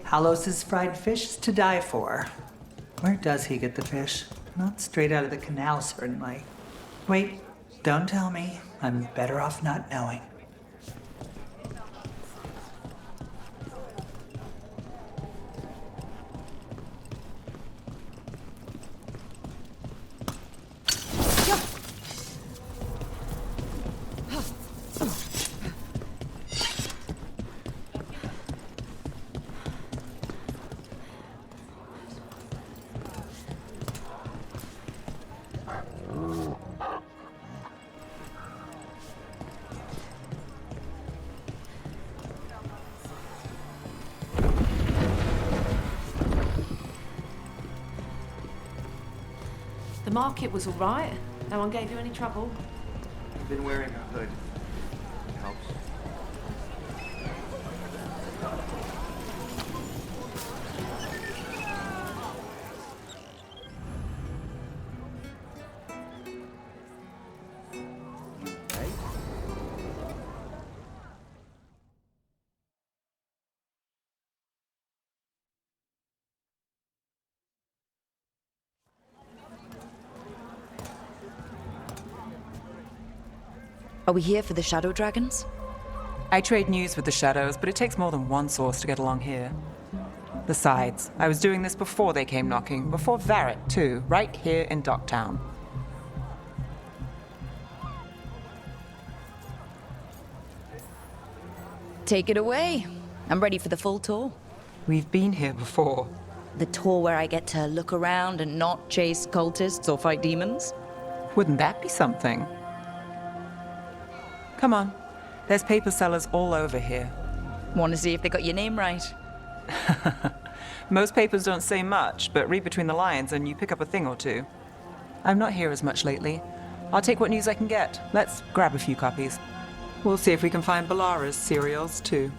Halos's fried fish is to die for. Where does he get the fish? Not straight out of the canal, certainly. Wait, don't tell me. I'm better off not knowing. The market was all right. No one gave you any trouble. I've been wearing a hood. It helps. Are we here for the Shadow Dragons? I trade news with the Shadows, but it takes more than one source to get along here. Besides, I was doing this before they came knocking, before Varret too, right here in Docktown. Take it away. I'm ready for the full tour. We've been here before. The tour where I get to look around and not chase cultists or fight demons? Wouldn't that be something? Come on. There's paper sellers all over here. Want to see if they got your name right? Most papers don't say much, but read between the lines and you pick up a thing or two. I'm not here as much lately. I'll take what news I can get. Let's grab a few copies. We'll see if we can find Balara's cereals, too.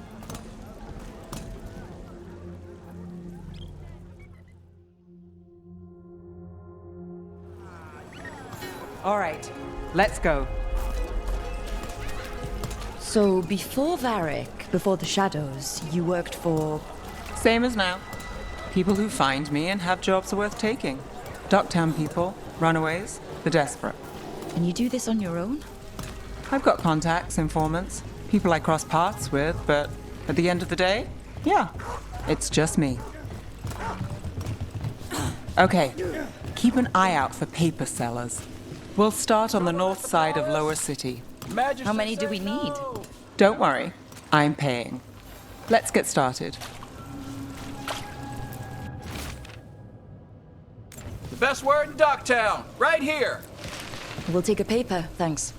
All right, let's go. So before Varric, before the Shadows, you worked for... Same as now. People who find me and have jobs worth taking. Docktown people, runaways, the desperate. And you do this on your own? I've got contacts, informants, people I cross paths with, but at the end of the day, yeah, it's just me. Okay, keep an eye out for paper sellers. We'll start on the north side of Lower City. How many do we need? Don't worry, I'm paying. Let's get started. The best word in Docktown, right here. We'll take a paper, thanks.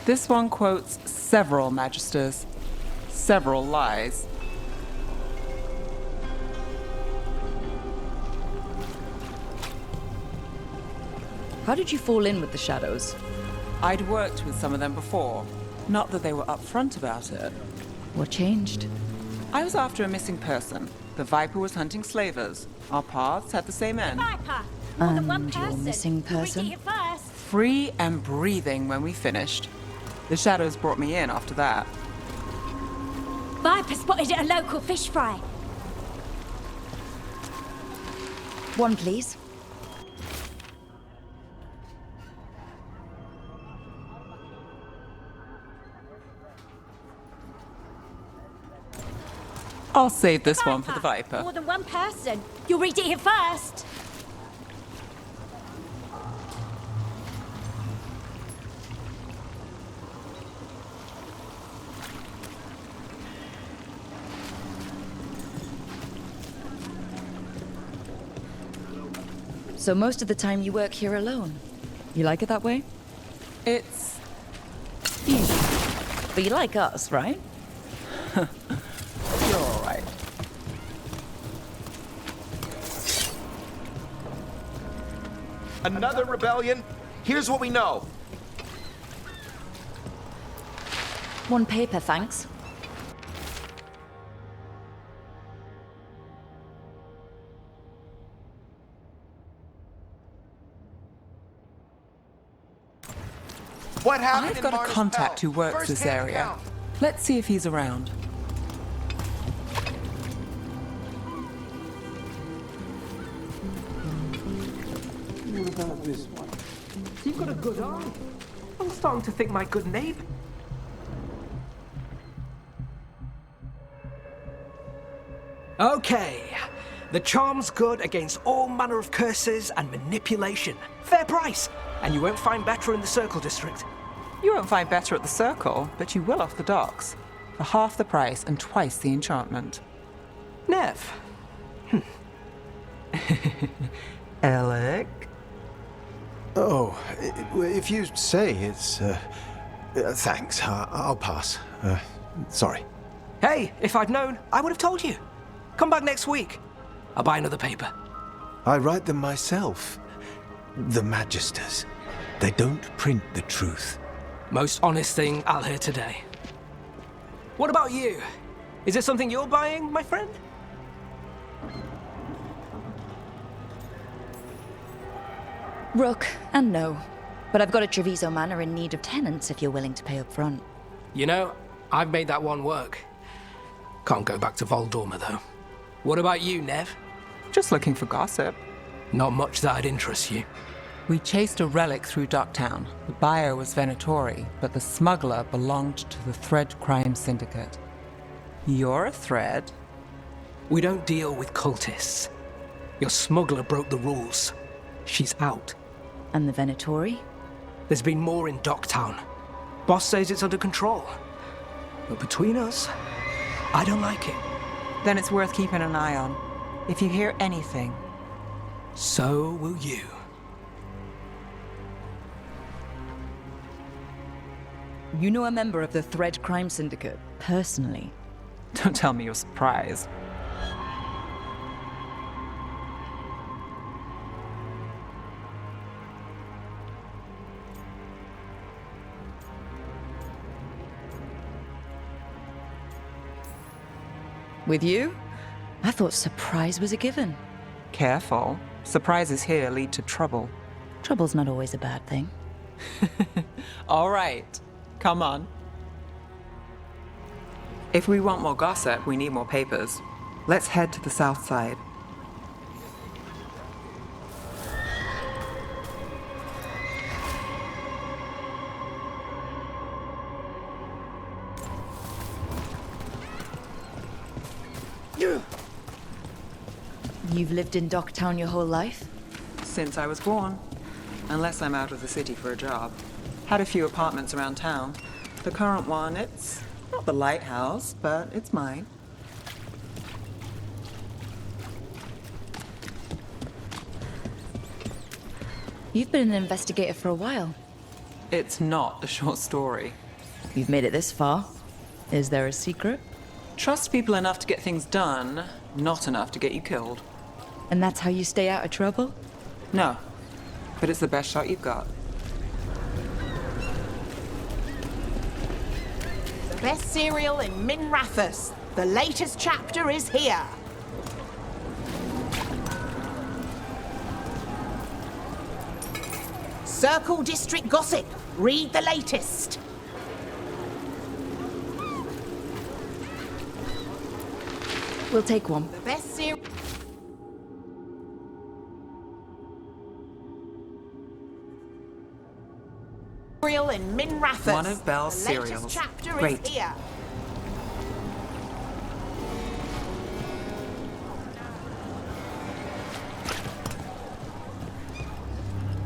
This one quotes several magisters, several lies. How did you fall in with the Shadows? I'd worked with some of them before. Not that they were upfront about it. What changed? I was after a missing person. The Viper was hunting slavers. Our paths had the same end. Viper! More than one And your person. missing You read person? it here first. Free and breathing when we finished. The Shadows brought me in after that. Viper spotted at a local fish fry. One, please. I'll save this one for the Viper. More than one person. You'll read it here first. So most of the time you work here alone. You like it that way? It's Easy. But you like us, right? You're all right. Another rebellion? Here's what we know. One paper, thanks. What happened I've in got a Marty's contact Bell? who works this First-hand area. account. Let's see if he's around. What about this one? You've got a good eye. I'm starting to think my good neighbor. Okay. The charm's good against all manner of curses and manipulation. Fair price. And you won't find better in the Circle District. You won't find better at the Circle, but you will off the docks. For half the price and twice the enchantment. Neve. Alec? Oh, if you say it's... thanks, I'll pass. Sorry. Hey, if I'd known, I would have told you. Come back next week. I'll buy another paper. I write them myself. The Magisters. They don't print the truth. Most honest thing I'll hear today. What about you? Is it something you're buying, my friend? Rook, and no. But I've got a Treviso Manor in need of tenants if you're willing to pay up front. You know, I've made that one work. Can't go back to Voldorma, though. What about you, Neve? Just looking for gossip. Not much that'd interest you. We chased a relic through Docktown. The buyer was Venatori, but the smuggler belonged to the Thread Crime Syndicate. You're a Thread? We don't deal with cultists. Your smuggler broke the rules. She's out. And the Venatori? There's been more in Docktown. Boss says it's under control. But between us, I don't like it. Then it's worth keeping an eye on. If you hear anything. So will you. You know a member of the Thread Crime Syndicate, personally. Don't tell me you're surprised. With you? I thought surprise was a given. Careful. Surprises here lead to trouble. Trouble's not always a bad thing. All right. Come on. If we want more gossip, we need more papers. Let's head to the south side. You've lived in Docktown your whole life? Since I was born. Unless I'm out of the city for a job. Had a few apartments around town. The current one, it's not the lighthouse, but it's mine. You've been an investigator for a while. It's not a short story. You've made it this far. Is there a secret? Trust people enough to get things done, not enough to get you killed. And that's how you stay out of trouble? No, but it's the best shot you've got. The best cereal in Minrathous. The latest chapter is here. Circle District Gossip. Read the latest. We'll take one. The best cereal... in Minrathous. One of Belle's The latest cereals. chapter Great. is here.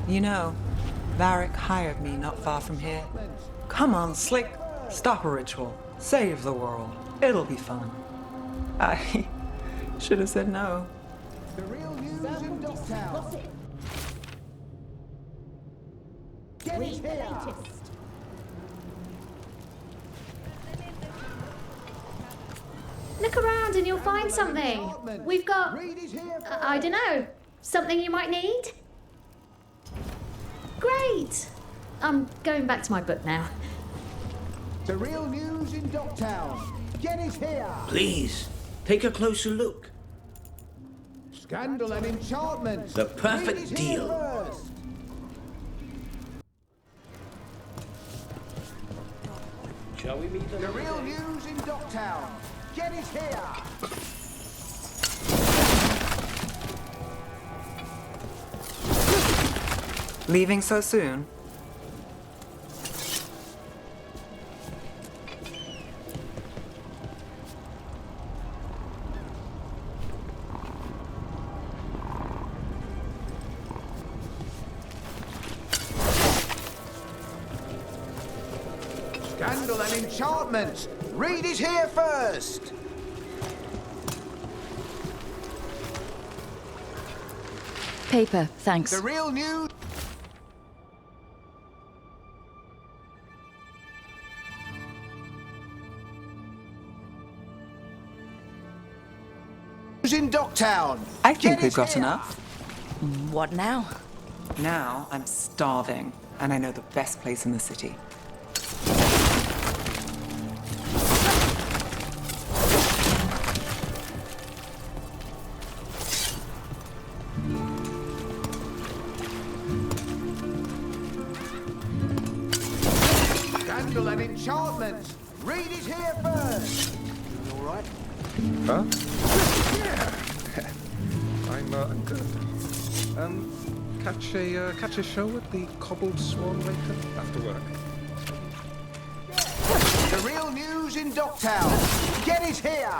You know, Varric hired me not far from here. Come on, Slick. Stop a ritual. Save the world. It'll be fun. I should have said no. The real news in Docktown. Get it here. Look around and you'll find something. We've got, I don't know, something you might need? Great. I'm going back to my book now. The real news in Docktown. Get it here. Please, take a closer look. Scandal and enchantment. The perfect Read it here deal. first. Shall we meet The real news in Docktown. Get it here. Leaving so soon? Scandal and enchantment. Read it here first. Paper, thanks. The real news. In Docktown. I think Get we've it got here. enough. What now? Now I'm starving, and I know the best place in the city. Scandal and enchantment. Read it here first. You all right? Huh? Yeah. I'm good. Catch a show at the Cobbled Swan later after work. The real news in Docktown. Get it here.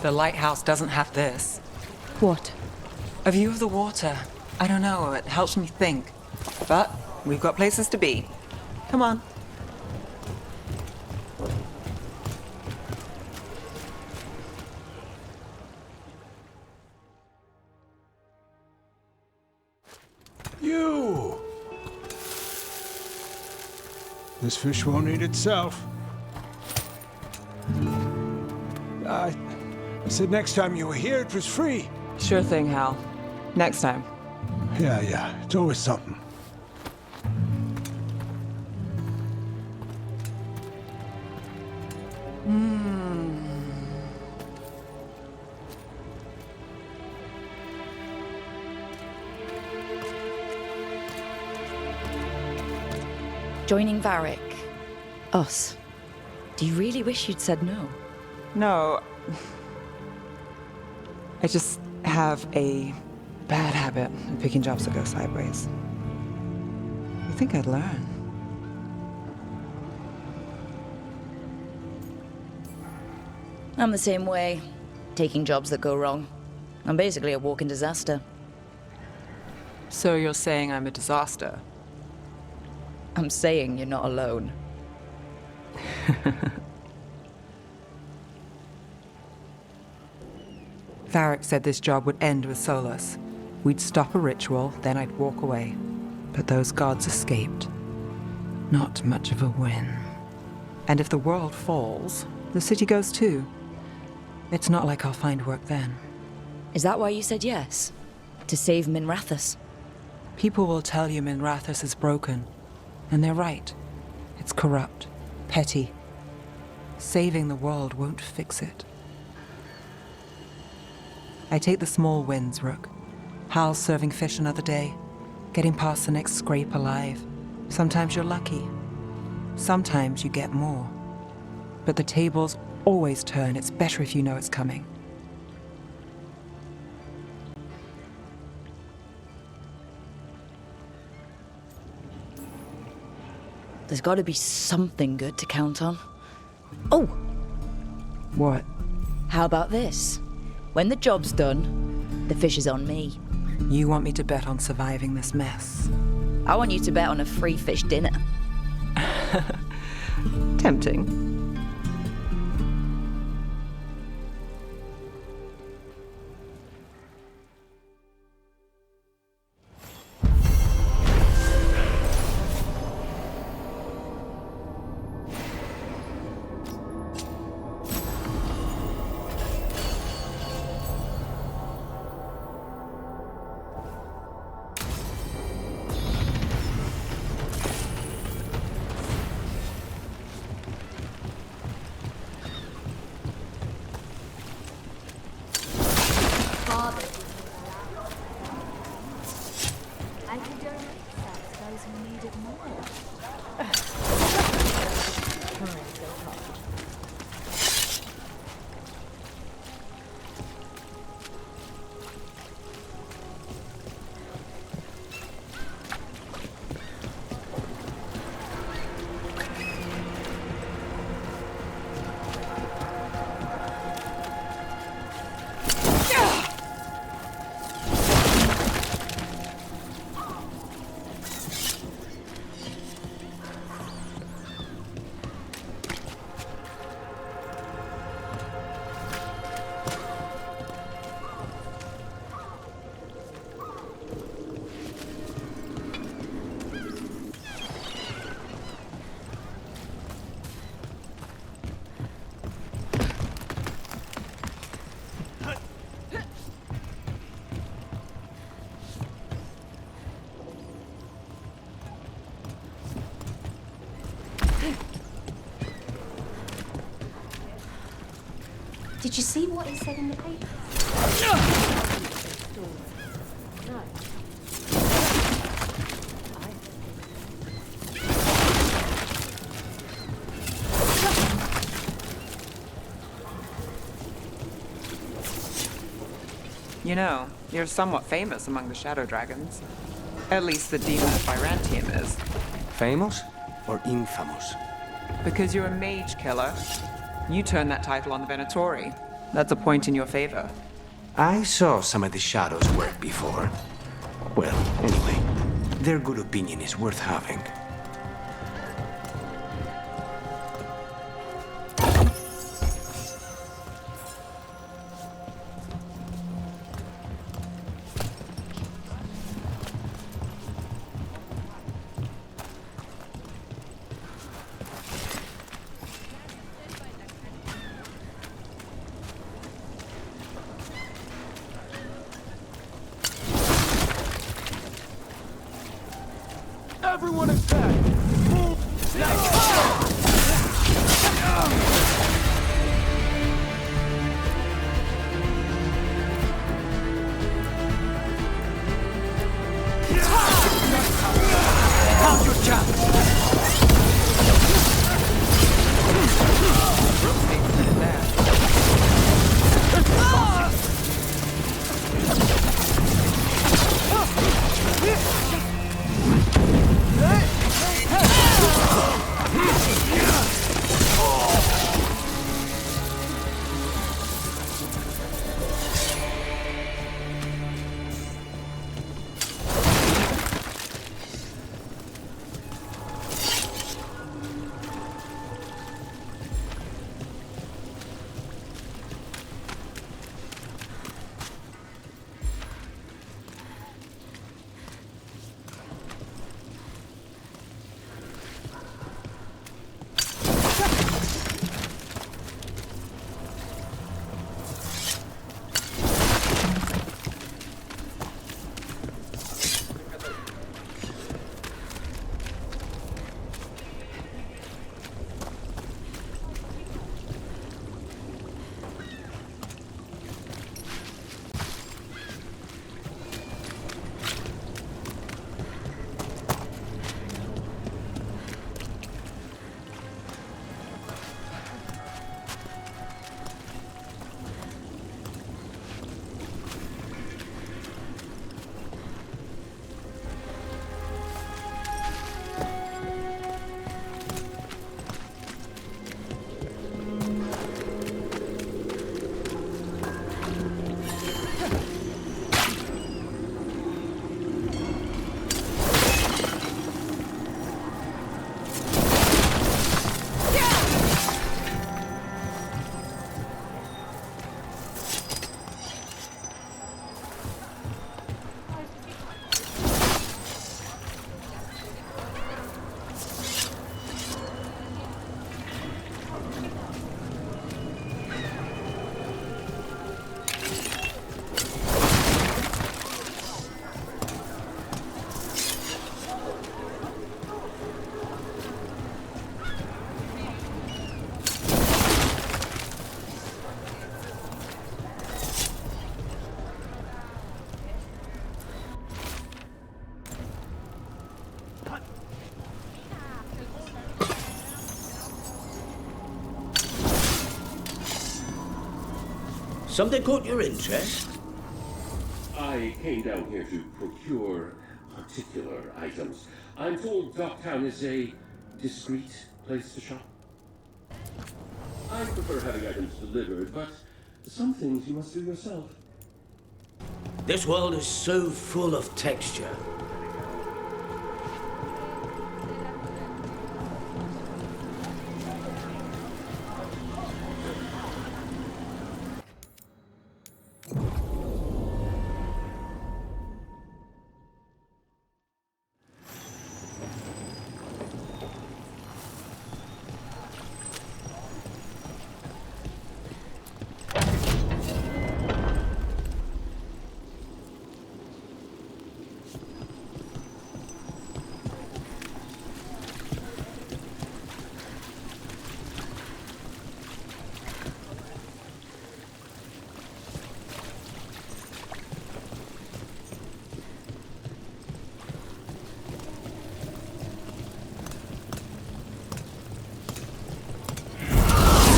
The lighthouse doesn't have this. What? A view of the water. I don't know, it helps me think. But we've got places to be. Come on. You! This fish won't eat itself. I said next time you were here, it was free. Sure thing, Hal. Next time. Yeah, it's always something. Joining Varric. Us. Do you really wish you'd said no? No. I just have a bad habit of picking jobs that go sideways. You think I'd learn? I'm the same way. Taking jobs that go wrong. I'm basically a walking disaster. So you're saying I'm a disaster? I'm saying you're not alone. Varric said this job would end with Solus. We'd stop a ritual, then I'd walk away. But those gods escaped. Not much of a win. And if the world falls, the city goes too. It's not like I'll find work then. Is that why you said yes? To save Minrathous? People will tell you Minrathous is broken. And they're right. It's corrupt, petty. Saving the world won't fix it. I take the small wins, Rook. Hal's serving fish another day, getting past the next scrape alive. Sometimes you're lucky. Sometimes you get more. But the tables always turn. It's better if you know it's coming. There's got to be something good to count on. Oh! What? How about this? When the job's done, the fish is on me. You want me to bet on surviving this mess? I want you to bet on a free fish dinner. Tempting. harvest. I can donate sex to those who need it more. Trying so hard. Did you see what it said in the paper? No. You know, you're somewhat famous among the Shadow Dragons. At least the demon of Byrantium is. Famous or infamous? Because you're a mage killer. You turned that title on the Venatori. That's a point in your favor. I saw some of the Shadows work before. Well, anyway, their good opinion is worth having. Everyone attack! How's your chance? Something caught your interest? I came down here to procure particular items. I'm told Docktown is a discreet place to shop. I prefer having items delivered, but some things you must do yourself. This world is so full of texture.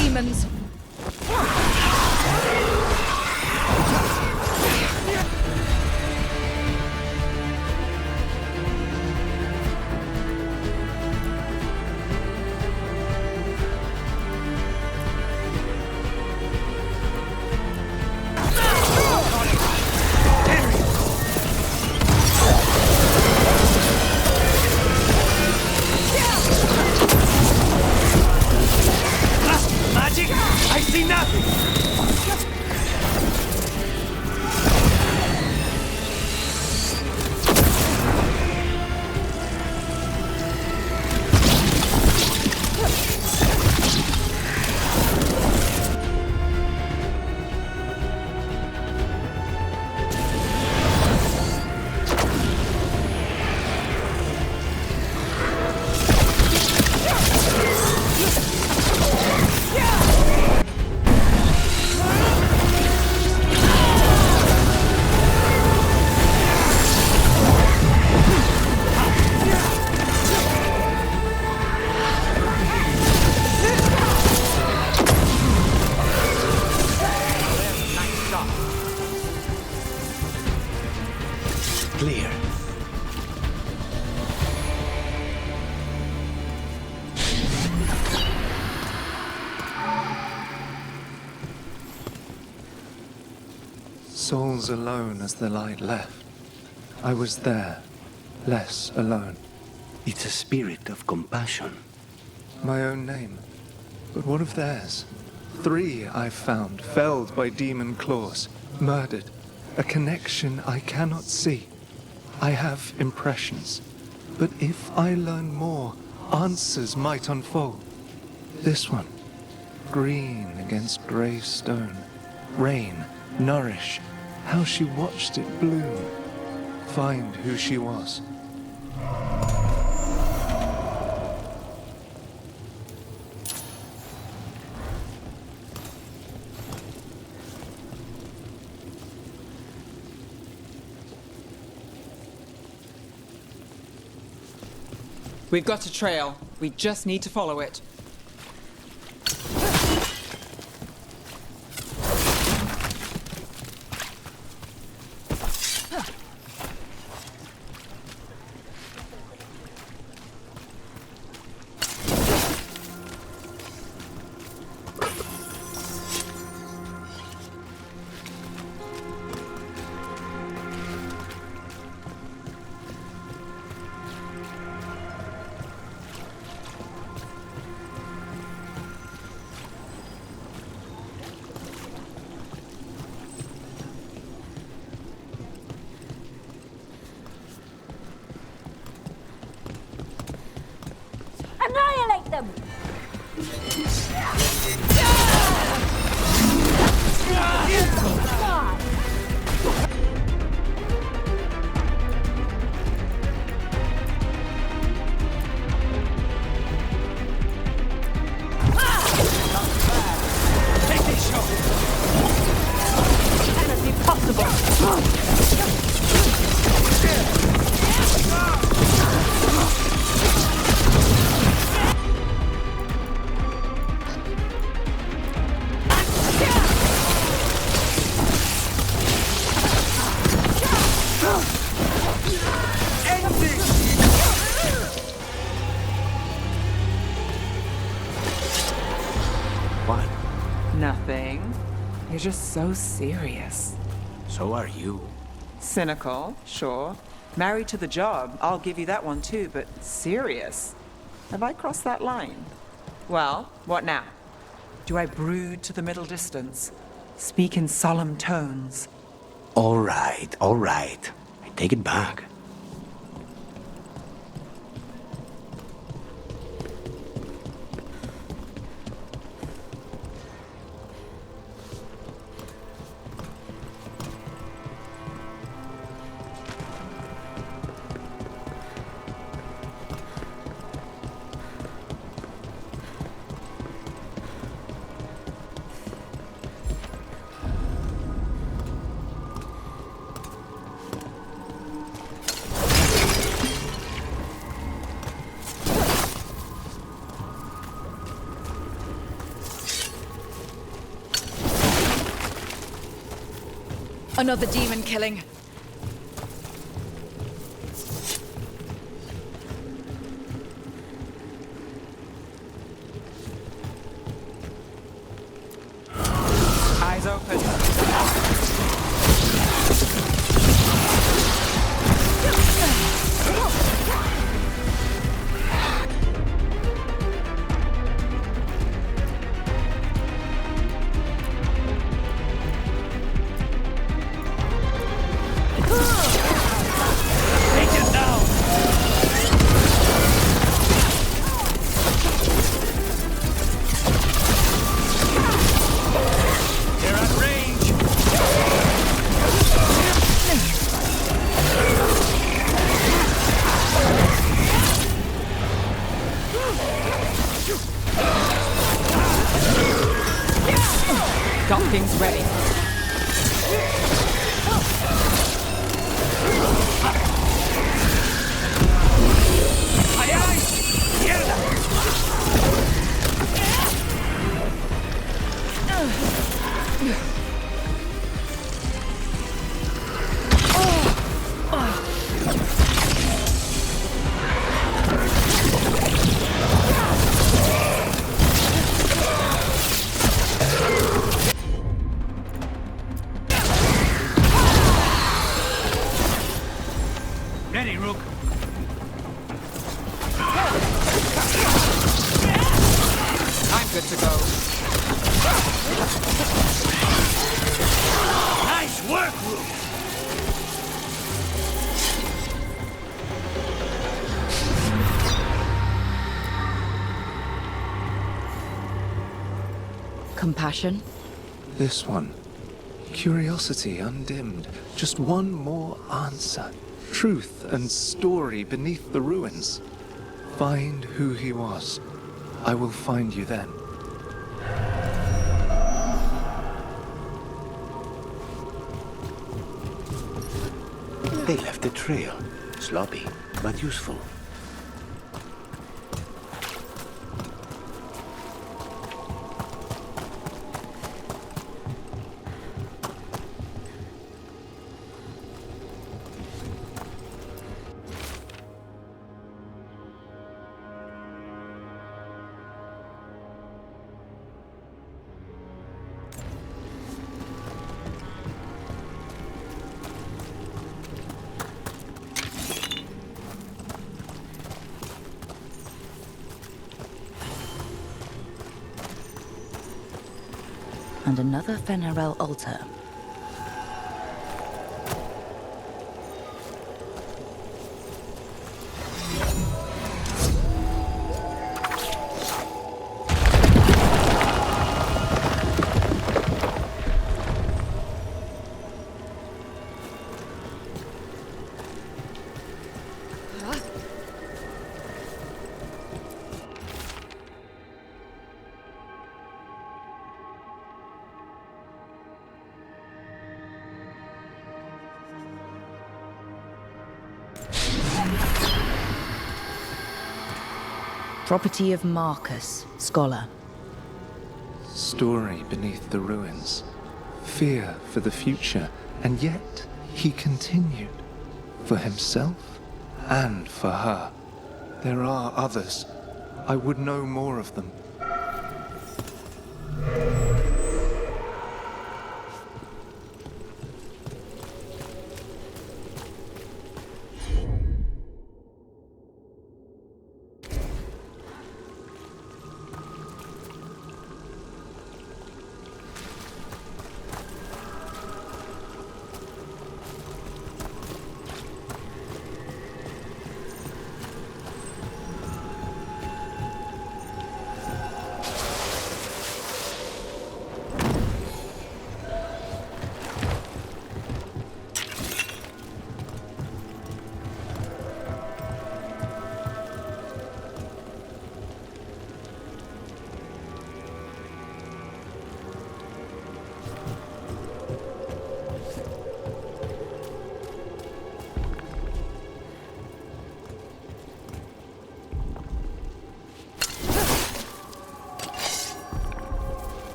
Demons. I see nothing! Clear. Souls alone as the light left. I was there, less alone. It's a spirit of compassion. My own name. But what of theirs? 3 I've found, felled by demon claws, murdered. A connection I cannot see. I have impressions. But if I learn more, answers might unfold. This one, green against grey stone. Rain, nourish, how she watched it bloom. Find who she was. We've got a trail. We just need to follow it. You're just so serious. So are you. Cynical, sure. Married to the job, I'll give you that one too, but serious? Have I crossed that line? Well, what now? Do I brood to the middle distance? Speak in solemn tones? All right. I take it back. Another demon killing. Eyes open. Got things ready. Ready, Rook. I'm good to go. Nice work, Rook. Compassion? This one. Curiosity undimmed. Just one more answer. Truth and story beneath the ruins. Find who he was. I will find you then. They left a trail. Sloppy, but useful. And another Fenarel altar. Property of Marcus, scholar. Story beneath the ruins. Fear for the future. And yet, he continued. For himself and for her. There are others. I would know more of them.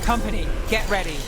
Company, get ready.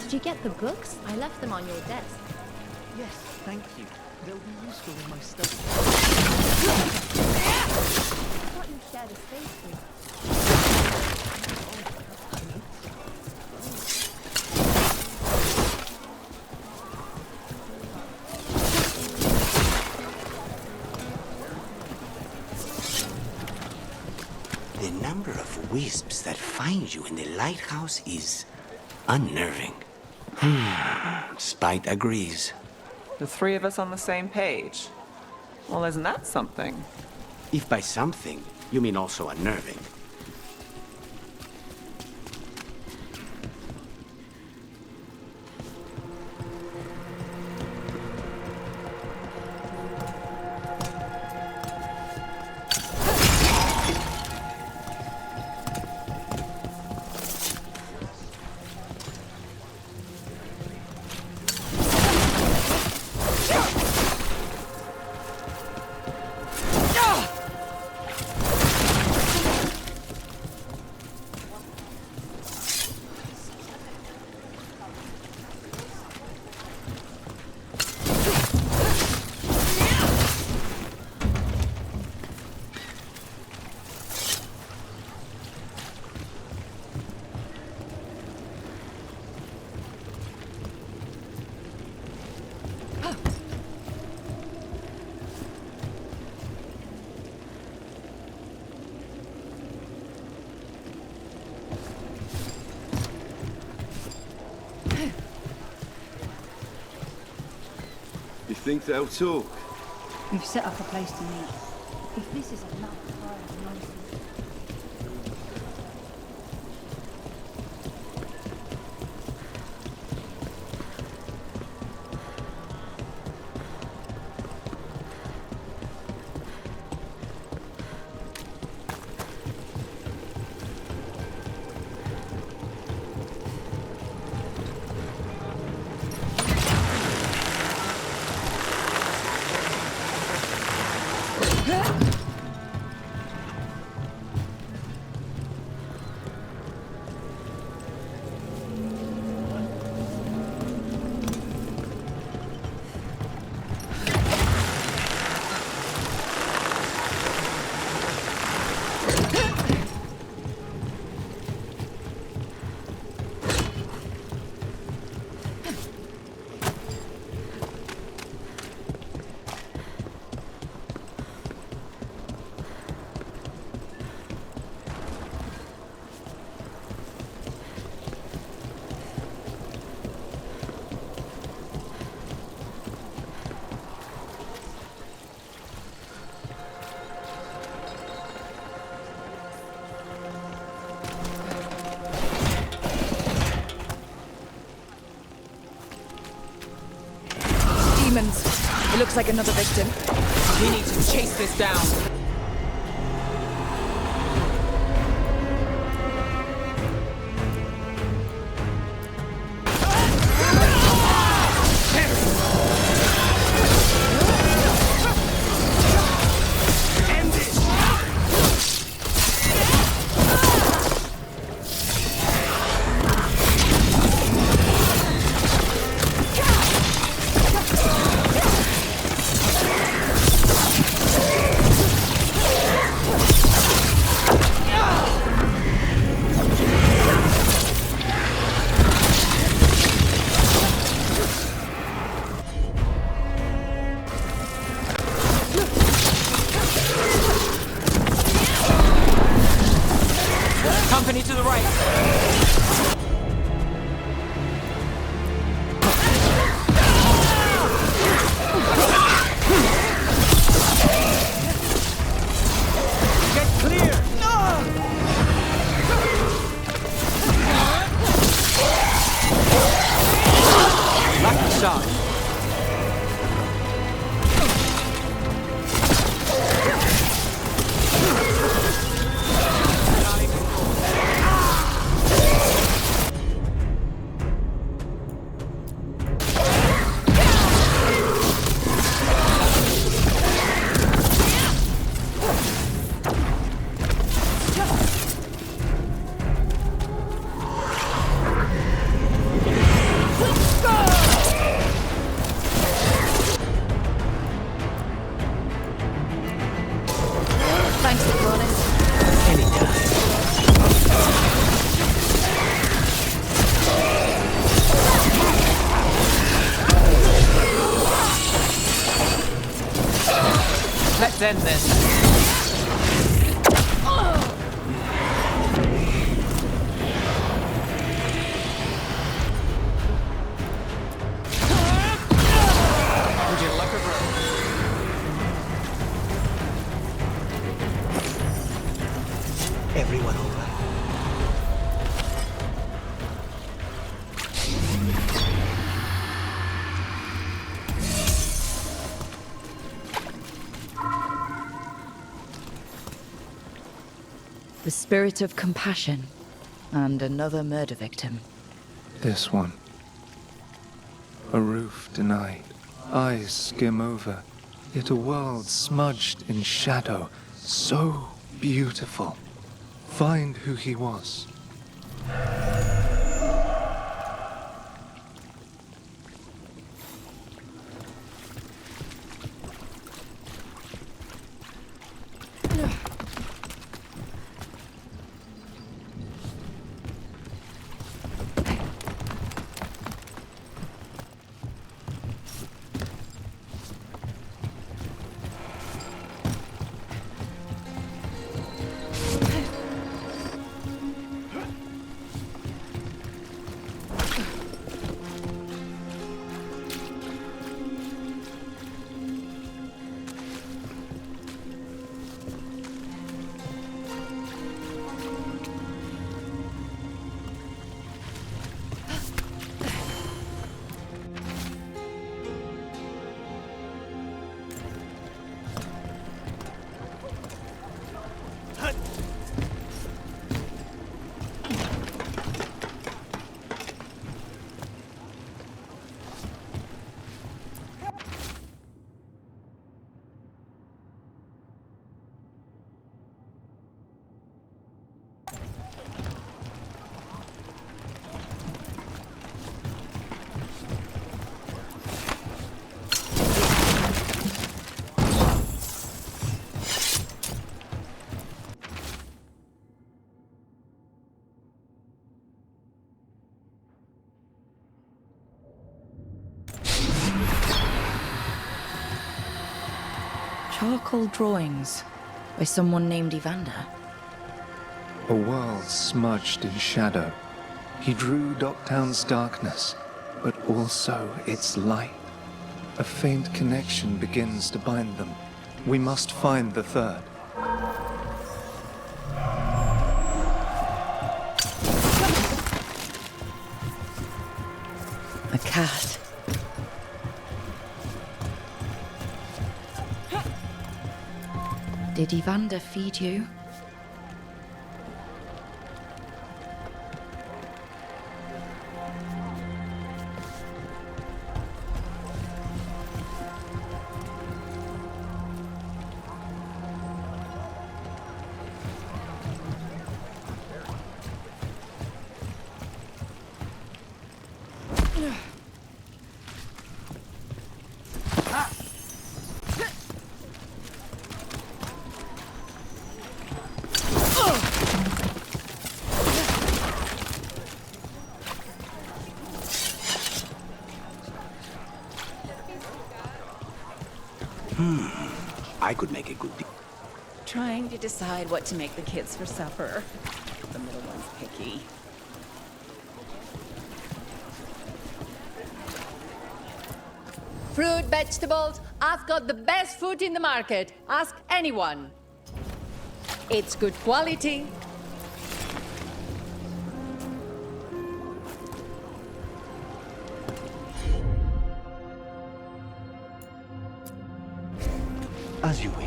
Did you get the books? I left them on your desk. Yes, thank you. They'll be useful in my study. I thought you shared a space with. The number of wisps that find you in the lighthouse is unnerving. Spite agrees. The three of us on the same page. Well, isn't that something? If by something, you mean also unnerving. You think they'll talk? We've set up a place to meet. If this is enough fire and nonsense. demons. It looks like another victim. We need to chase this down. Company to the right. Get clear! Lucky shot. Thanks, Nicholas. Let's end this. Would you like a rope? Everyone all right? The spirit of compassion. And another murder victim. This one. A roof denied. Eyes skim over. Yet a world smudged in shadow. So beautiful. Find who he was. Charcoal drawings by someone named Evander. A world smudged in shadow. He drew Docktown's darkness, but also its light. A faint connection begins to bind them. We must find the third. A cat. Did Evander feed you? I could make a good deal. Trying to decide what to make the kids for supper. The middle one's picky. Fruit, vegetables, I've got the best food in the market. Ask anyone. It's good quality. As you wish.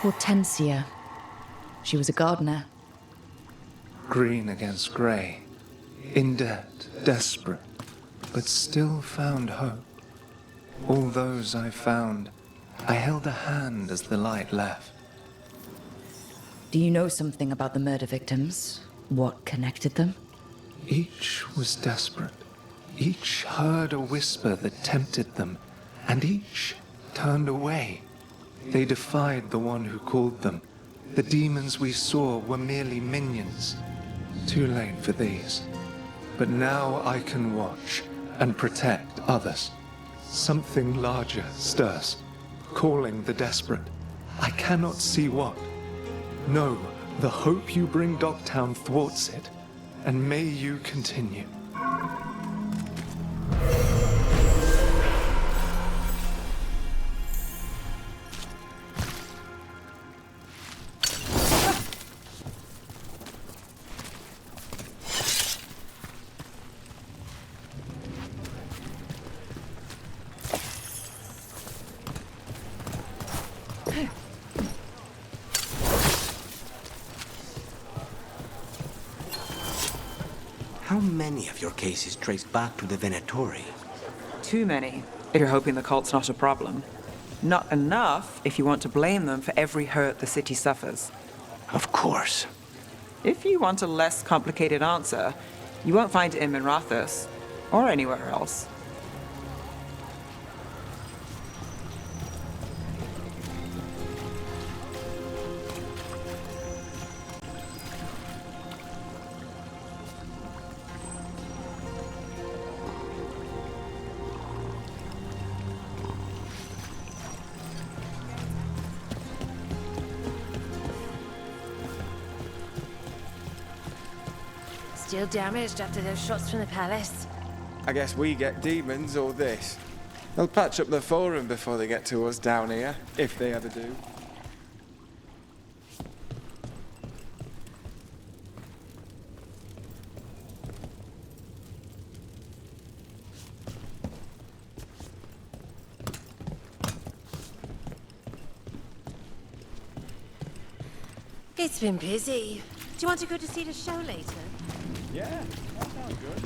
Hortensia. She was a gardener. Green against grey. In debt, desperate, but still found hope. All those I found, I held a hand as the light left. Do you know something about the murder victims? What connected them? Each was desperate. Each heard a whisper that tempted them, and each turned away. They defied the one who called them. The demons we saw were merely minions. Too late for these. But now I can watch and protect others. Something larger stirs, calling the desperate. I cannot see what. No, the hope you bring Dogtown thwarts it, and may you continue. How many of your cases trace back to the Venatori? Too many, if you're hoping the cult's not a problem. Not enough if you want to blame them for every hurt the city suffers. Of course. If you want a less complicated answer, you won't find it in Minrathous, or anywhere else. Still damaged after those shots from the palace. I guess we get demons or this. They'll patch up the forum before they get to us down here, if they ever do. It's been busy. Do you want to go to see the show later? Yeah, that sounds good.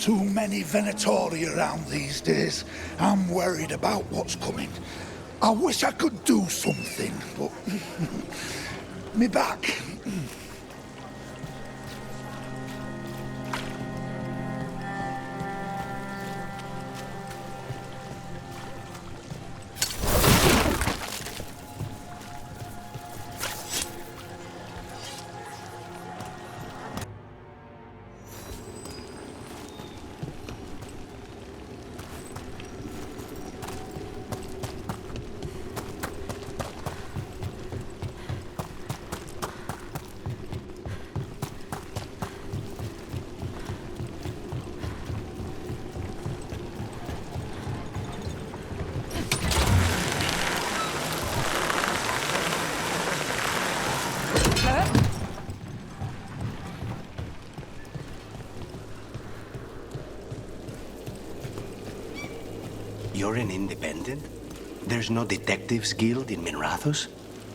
Too many Venatori around these days. I'm worried about what's coming. I wish I could do something, but me back. You're an independent? There's no detectives guild in Minrathous?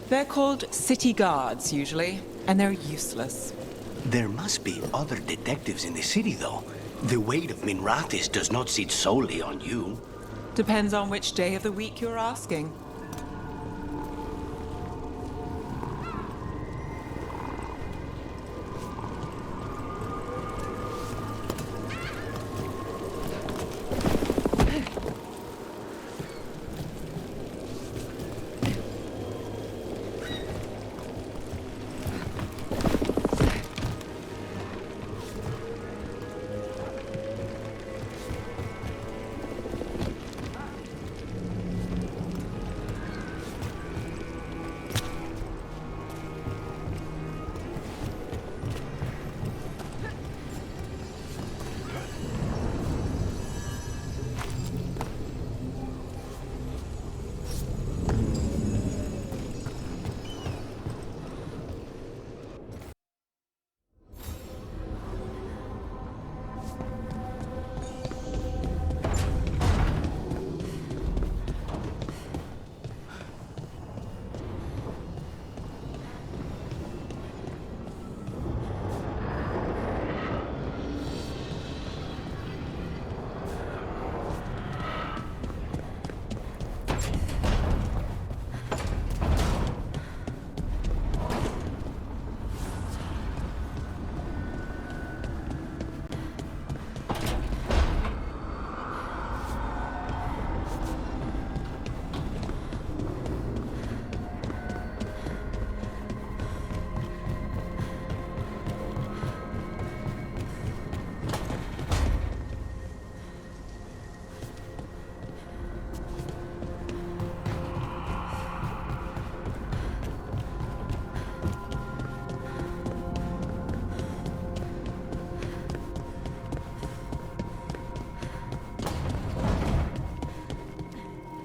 They're called city guards, usually, and they're useless. There must be other detectives in the city, though. The weight of Minrathous does not sit solely on you. Depends on which day of the week you're asking.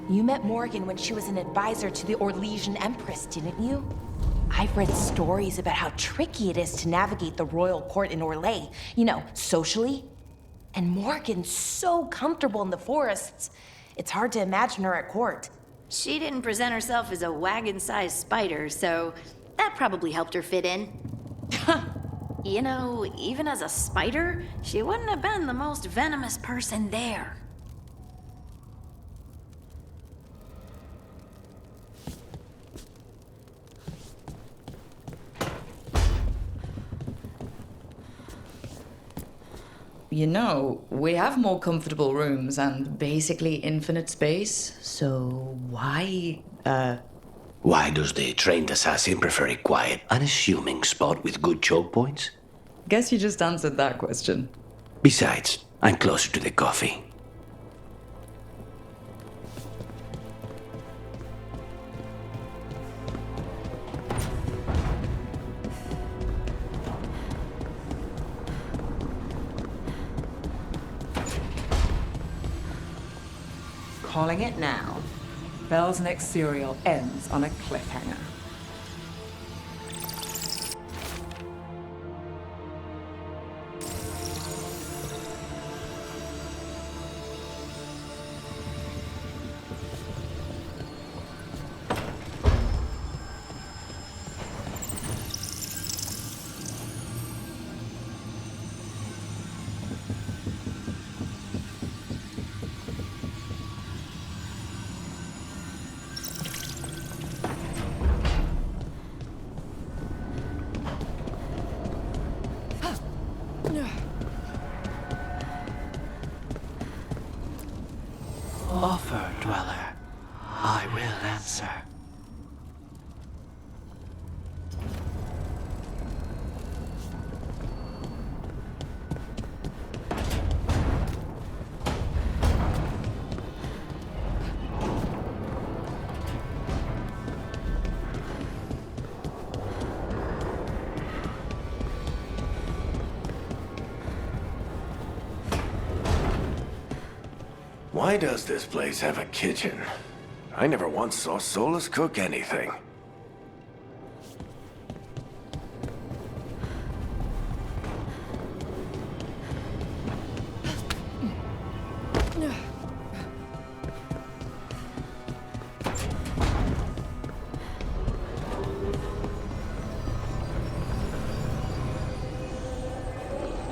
You met Morgan when she was an advisor to the Orlesian Empress, didn't you? I've read stories about how tricky it is to navigate the royal court in Orlais, you know, socially. And Morgan's so comfortable in the forests, it's hard to imagine her at court. She didn't present herself as a wagon-sized spider, so that probably helped her fit in. You know, even as a spider, she wouldn't have been the most venomous person there. You know, we have more comfortable rooms and basically infinite space, so why, Why does the trained assassin prefer a quiet, unassuming spot with good choke points? Guess you just answered that question. Besides, I'm closer to the coffee. Calling it now. Belle's next serial ends on a cliffhanger. Offer, dweller. I will answer. Why does this place have a kitchen? I never once saw Solus cook anything.